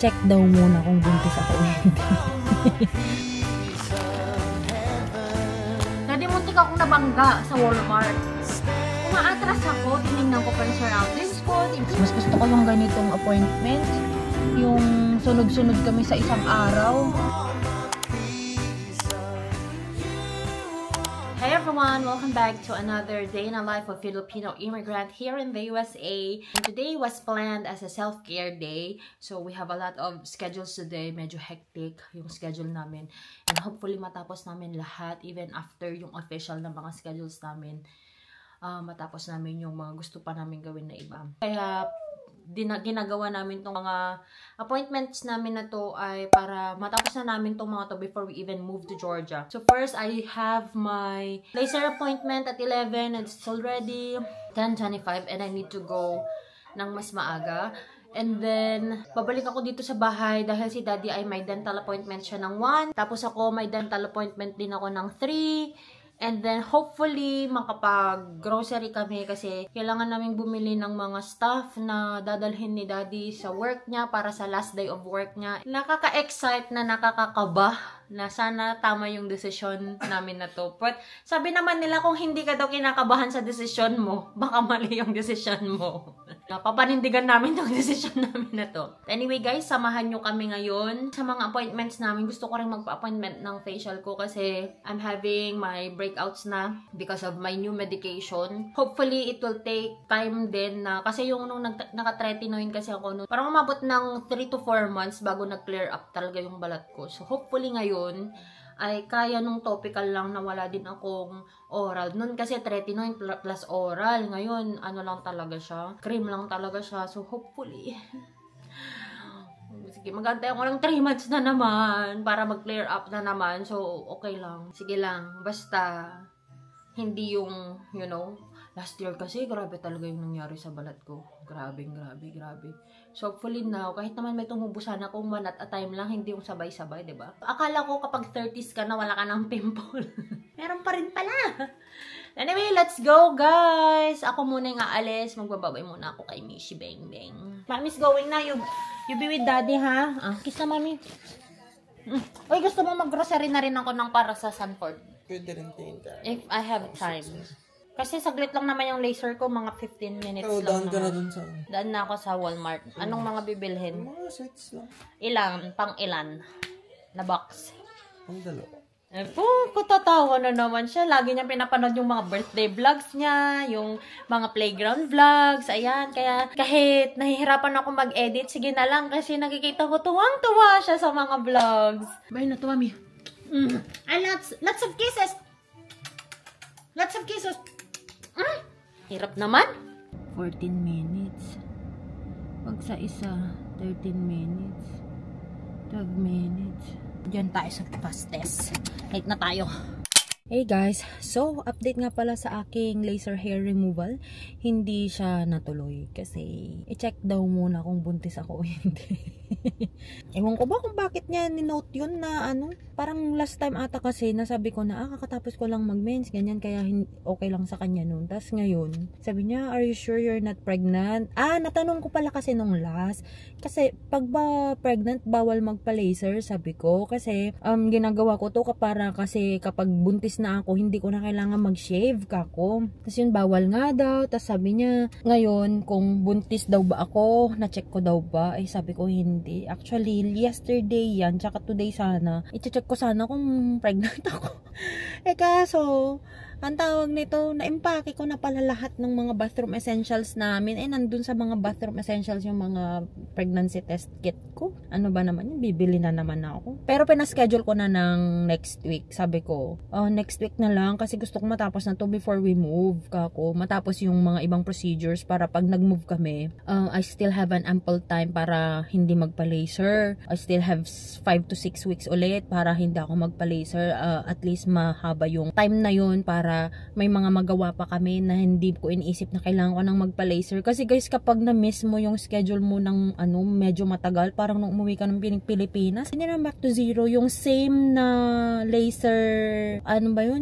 i-check daw muna kung buntis ako o hindi. Dati muntik akong nabangga sa Walmart. Umaatras ako, tinignan ko pa yung surroundings ko. Mas gusto ko yung ganitong appointment. Yung sunod-sunod kami sa isang araw. Hey everyone! Welcome back to another day in the life of Filipino immigrant here in the USA. And today was planned as a self-care day. So we have a lot of schedules today. Medyo hectic yung schedule namin. And hopefully matapos namin lahat even after yung official na mga schedules namin. Matapos namin yung mga gusto pa namin gawin na iba. Kaya ginagawa namin tong mga appointments namin na to ay para matapos na namin tong mga to before we even move to Georgia. So first, I have my laser appointment at 11 and it's already 10:25 and I need to go ng mas maaga. And then, babalik ako dito sa bahay dahil si Daddy ay may dental appointment siya ng 1. Tapos ako, may dental appointment din ako ng 3. And then, hopefully, makapag-grocery kami kasi kailangan naming bumili ng mga stuff na dadalhin ni Daddy sa work niya para sa last day of work niya. Nakaka-excite na nakakakaba na sana tama yung desisyon namin na to. But sabi naman nila kung hindi ka daw kinakabahan sa desisyon mo, baka mali yung desisyon mo. Papanindigan namin yung desisyon namin na to. Anyway guys, samahan nyo kami ngayon sa mga appointments namin. Gusto ko rin magpa-appointment ng facial ko kasi I'm having my breakouts na because of my new medication. Hopefully, it will take time din na kasi yung nung naka-tretinoin kasi ako noon, parang umabot ng 3 to 4 months bago nag-clear up talaga yung balat ko. So hopefully ngayon ay kaya nung topical lang na wala din akong oral. Noon kasi tretinoin plus oral. Ngayon, ano lang talaga siya. Cream lang talaga siya. So, hopefully. Sige, mag-antay ako ng 3 months na naman para mag-clear up na naman. So, okay lang. Sige lang. Basta, hindi yung, you know, last year kasi, grabe talaga yung nangyari sa balat ko. Grabe. So, hopefully now, kahit naman may tumubusan akong one at a time lang, hindi yung sabay-sabay, diba? Akala ko kapag 30s ka na, wala ka ng pimple. Meron pa rin pala. Anyway, let's go, guys! Ako muna yung aalis. Magbababay muna ako kay Mishi Beng Beng. Mommy's going na. You be with Daddy, ha? Kiss na, Mommy. Uy, gusto mo mag-grocery na rin ako ng para sa Sanford? Pwede rin tingin ka. If I have time. Kasi saglit lang naman yung laser ko, mga 15 minutes lang daan ka na naman. dun sa... Daan na ako sa Walmart. Anong mga bibilhin? Mga sweets lang. Ilan? Pang ilan? Na box? Ang dalawa. Katatawa na naman siya. Lagi niya pinapanood yung mga birthday vlogs niya, yung mga playground vlogs, ayan. Kaya kahit nahihirapan ako mag-edit, sige na lang kasi nakikita ko tuwang-tuwa siya sa mga vlogs. Bye na to, Mami. And lots of kisses. Lots of kisses. Hirap naman. 14 minutes. Pag sa isa, 13 minutes. 12 minutes. Diyan tayo sa fastest. Late na tayo. Hey guys, so update nga pala sa aking laser hair removal. Hindi siya natuloy kasi i-check daw muna kung buntis ako o hindi. Ewan ko ba kung bakit niya ni-note yun na ano, parang last time ata kasi nasabi ko na kakatapos ko lang mag-mens, ganyan, kaya okay lang sa kanya nun. Tapos ngayon, sabi niya, are you sure you're not pregnant? Natanong ko pala kasi nung last, kasi pag ba pregnant, bawal magpa-laser, sabi ko, kasi ginagawa ko to para kasi kapag buntis na ako, hindi ko na kailangan mag-shave kako. Tapos yun, bawal nga daw. Tapos sabi niya, ngayon, kung buntis daw ba ako, na-check ko daw ba? Ay, sabi ko, hindi. Actually, yesterday yan, tsaka today sana, i-check ko sana kung pregnant ako. Kaso, ang tawag nito, na-impake ko na pala lahat ng mga bathroom essentials namin. Nandun sa mga bathroom essentials yung mga pregnancy test kit ko. Ano ba naman yun? Bibili na naman ako. Pero pinaschedule ko na ng next week. Sabi ko, next week na lang kasi gusto ko matapos na to before we move. Kako, matapos yung mga ibang procedures para pag nag-move kami, I still have an ample time para hindi magpa-laser. I still have 5 to 6 weeks ulit para hindi ako magpa-laser. At least mahaba yung time na yun para may mga magawa pa kami na hindi ko iniisip na kailangan ko nang magpa-laser. Kasi guys, kapag na-miss mo yung schedule mo ng medyo matagal, parang nung umuwi ka ng Pilipinas, hindi na back to zero. Yung same na laser,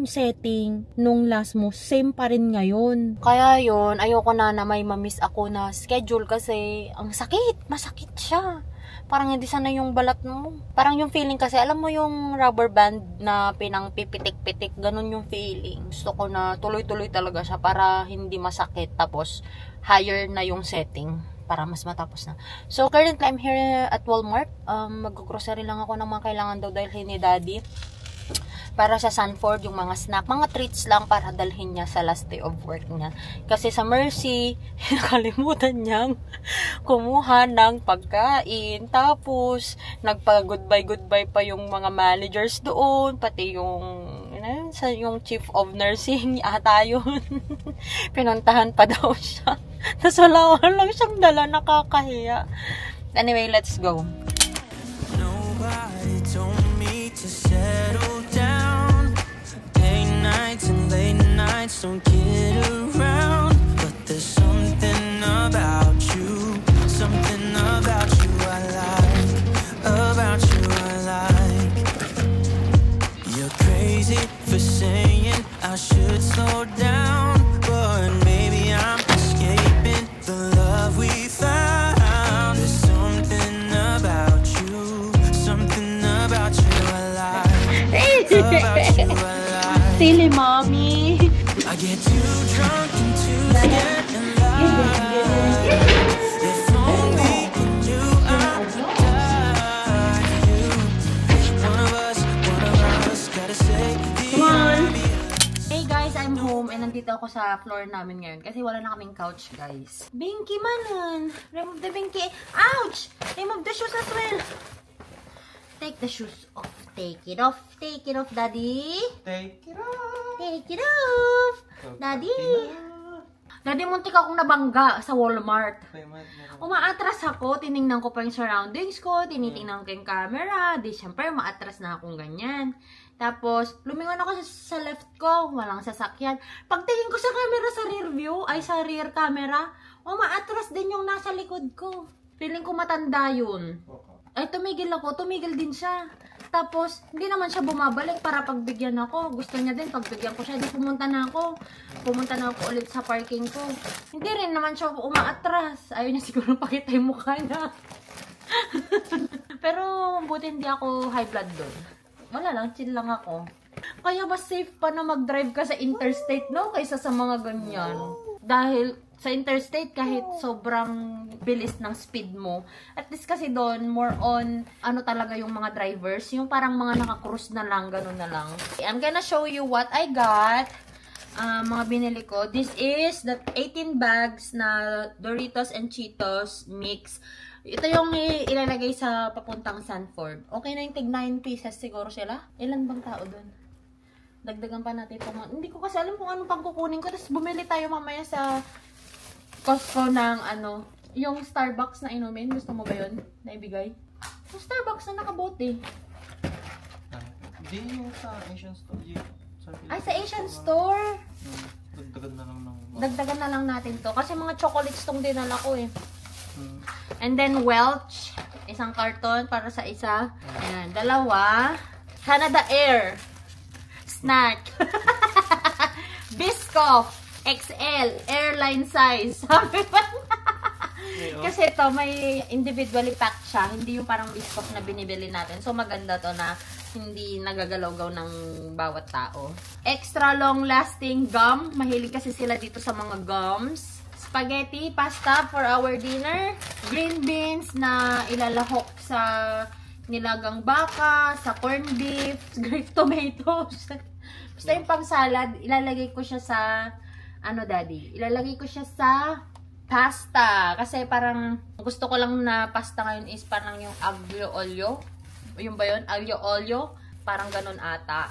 setting nung last mo, same pa rin ngayon. Kaya yun, ayoko na may ma-miss ako na schedule kasi ang sakit, masakit siya. Parang hindi sana yung balat mo. Parang yung feeling kasi, alam mo yung rubber band na pinang pipitik-pitik, ganun yung feeling. Gusto ko na tuloy-tuloy talaga siya para hindi masakit. Tapos, higher na yung setting para mas matapos na. So, currently, I'm here at Walmart. Mag-grocery lang ako ng mga kailangan daw dahil ni Daddy. Para sa Sanford, yung mga snack, mga treats lang para dalhin niya sa last day of work niya. Kasi sa Mercy, nakalimutan niyang kumuha ng pagkain. Tapos, nagpa-goodbye pa yung mga managers doon, pati yung chief of nursing, ata yun. Pinuntahan pa daw siya. Tapos wala lang siyang dala, nakakahiya. Anyway, let's go. Nobody told me to settle down. Day nights and late nights don't get around. But there's something about you I like. About you I like. You're crazy for saying I should slow down, but maybe I'm escaping the love we found. There's something about you I like. About you I like. Silly mommy. I get too drunk and too scared and lie. If only you knew I'd die for you. One of us gotta say the obvious. Hey guys, I'm home and nandito ako sa floor namin ngayon kasi wala na kaming couch, guys. Binky manon! Remove the binky! Ouch! Remove the shoes as well! Take the shoes off. Take it off. Take it off, Daddy. Take it off. Take it off. Daddy. Daddy, muntik akong nabangga sa Walmart. Umaatras ako, tiningnan ko pa yung surroundings ko, tinitingnan ko yung camera, di syempre maatras na akong ganyan. Tapos, lumingon ako sa left ko, walang sasakyan. Pagtingin ko sa camera sa rear view, ay sa rear camera, umaatras din yung nasa likod ko. Feeling ko matanda yun. Ay, tumigil din siya. Tapos, hindi naman siya bumabalik para pagbigyan ako. Gusto niya din, pagbigyan ko siya. Di pumunta na ako ulit sa parking ko. Hindi rin naman siya umaatras. Ayaw niya siguro pakita yung mukha niya. Pero, buti hindi ako high blood doon. Wala lang, chill lang ako. Kaya mas safe pa na mag-drive ka sa interstate, no? Kaysa sa mga ganyan. Dahil, sa interstate, kahit sobrang bilis ng speed mo, at least kasi doon, more on, ano talaga yung mga drivers, yung parang mga naka-cruise na lang, ganun na lang. I'm gonna show you what I got, mga binili ko. This is the 18 bags na Doritos and Cheetos mix. Ito yung ilalagay sa papuntang Sanford. Okay na yung tig 9 pieces siguro sila. Ilan bang tao doon? Dagdagan pa natin ito. Hindi ko kasi alam kung anong pang kukunin ko. Tapos bumili tayo mamaya sa Costco ng yung Starbucks na inumin. Gusto mo ba yun? Naibigay? Yung Starbucks na nakabote. Hindi yung sa Asian store. Ay, sa Asian store? Dagdagan na lang natin to. Kasi mga chocolates tong dinala ko eh. And then Welch. Isang karton para sa isa. Ayan. Dalawa. Canada Air. Snack. Biscoff. XL, airline size. Sabi ba? Kasi ito, may individually packed siya. Hindi yung parang biscuit na binibili natin. So, maganda to na hindi nagagalaw-gaw ng bawat tao. Extra long-lasting gum. Mahilig kasi sila dito sa mga gums. Spaghetti, pasta for our dinner. Green beans na ilalahok sa nilagang baka, sa corned beef, grape tomatoes. Basta yung pang salad, ilalagay ko siya sa Daddy? Ilalagay ko siya sa pasta. Kasi parang gusto ko lang na pasta ngayon is parang yung aglio olio. Yung ba yun? Aglio olio. Parang ganun ata.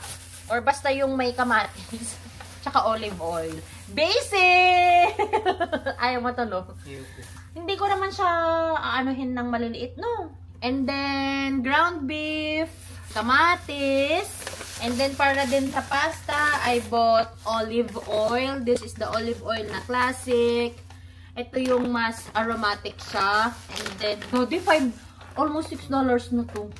Or basta yung may kamatis. Tsaka olive oil. Basic! Ayaw mo to, no? Hindi ko naman siya aanuhin ng maliliit, no? And then, ground beef, kamatis. And then, para din sa pasta, I bought olive oil. This is the olive oil na classic. Ito yung mas aromatic siya. And then, almost $6 na to.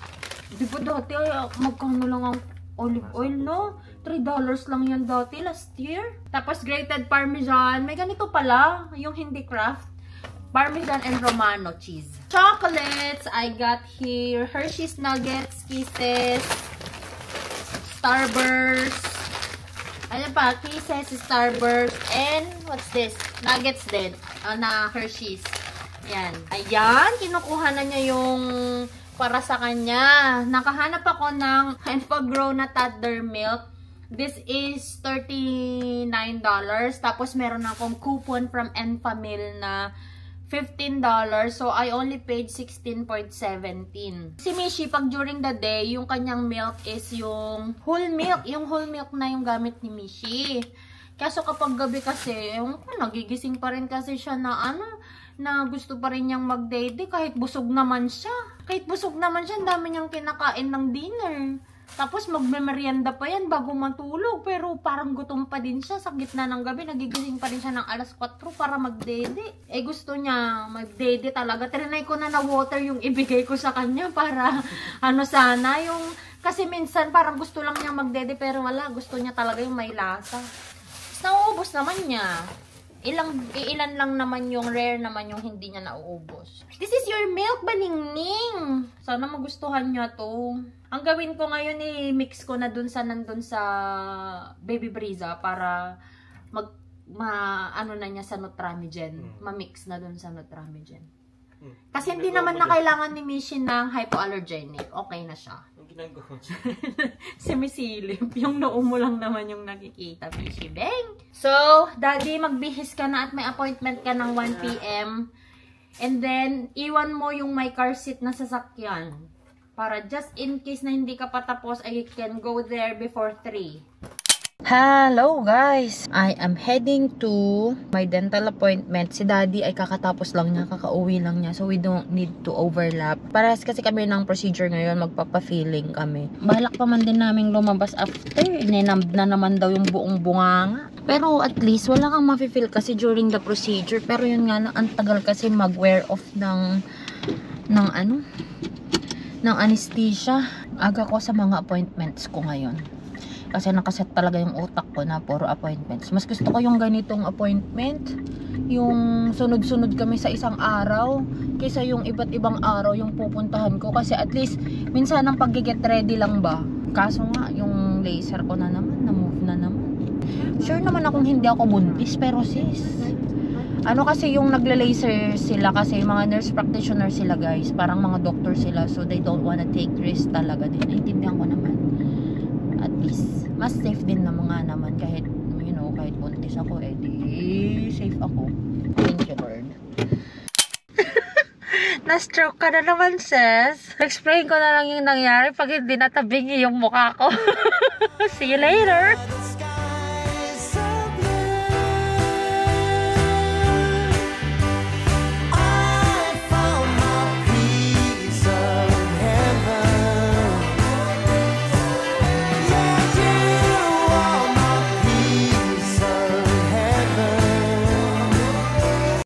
Di ba dati, magkano lang ang olive oil, no? $3 lang yan dati, last year. Tapos, grated parmesan. May ganito pala, yung hindi craft. Parmesan and Romano cheese. Chocolates, I got here Hershey's Nuggets, Kisses, Starburst. Ano pa? Kisses, Starburst, and what's this? Nuggets din. Na Hershey's. Yan. Ayan, kinukuha na niya yung para sa kanya. Nakahanap ako ng Enfagrow na toddler milk. This is $39. Tapos meron akong coupon from Enfamil na $15. So, I only paid $16.17. Si Mishi, pag during the day, yung kanyang milk is yung whole milk. Yung whole milk na yung gamit ni Mishi. Kaso kapag gabi kasi, nagigising pa rin kasi siya na na gusto pa rin niyang mag-day-day kahit busog naman siya. Kahit busog naman siya, ang dami niyang kinakain ng dinner. Tapos magme-merienda pa yan bago matulog. Pero parang gutom pa din siya sa gitna ng gabi. Nagigising pa rin siya ng alas 4 para mag-dede. Eh gusto niya mag-dede talaga. Trinay ko na water yung ibigay ko sa kanya para sana yung... Kasi minsan parang gusto lang niya mag-dede pero wala. Gusto niya talaga yung may lasa. Tapos nauubos naman niya. Ilan lang naman yung rare naman yung hindi niya nauubos. This is your milk, Baningning! Sana magustuhan niya to. Ang gawin ko ngayon mix ko na nandun sa Baby Brisa para ano na niya sa Nutramigen. Ma-mix na dun sa Nutramigen. Kasi hindi naman na kailangan ni Mishi ng hypoallergenic. Okay na siya. Ang ginagawa siya. Simisilip. Yung noo mo lang naman yung nakikita, Mishi. Bang! So, Daddy, magbihis ka na at may appointment ka ng 1 p.m. And then, iwan mo yung my car seat na sasakyan. Para just in case na hindi ka patapos, I can go there before 3. Hello guys! I am heading to my dental appointment. Si Daddy ay kakatapos lang niya, kakauwi lang niya. So we don't need to overlap. Parehas kasi kami ng procedure ngayon, magpapa-filling kami. Balak pa man din namin lumabas after. Ninamb na naman daw yung buong bunganga. Pero at least wala kang mafe-feel kasi during the procedure. Pero yun nga, ang tagal kasi mag-wear off ng anesthesia. Aga ko sa mga appointments ko ngayon. Kasi nakaset talaga yung utak ko na puro appointments. Mas gusto ko yung ganitong appointment, yung sunod-sunod kami sa isang araw, kaysa yung iba't ibang araw yung pupuntahan ko. Kasi at least, minsan ang pag-get ready lang ba. Kaso nga, yung laser ko na naman, na-move na naman. Sure naman akong hindi ako buntis, pero sis, kasi yung nagle-laser sila kasi mga nurse practitioner sila guys, parang mga doctor sila, so they don't wanna take risk talaga din. Naintindihan ko naman. At least, mas safe din na mga naman kahit, kahit buntis ako, di safe ako. Thank you, Lord. Na-stroke ka na naman, sis. Explain ko na lang yung nangyari pag hindi natabingi yung mukha ko. See you later!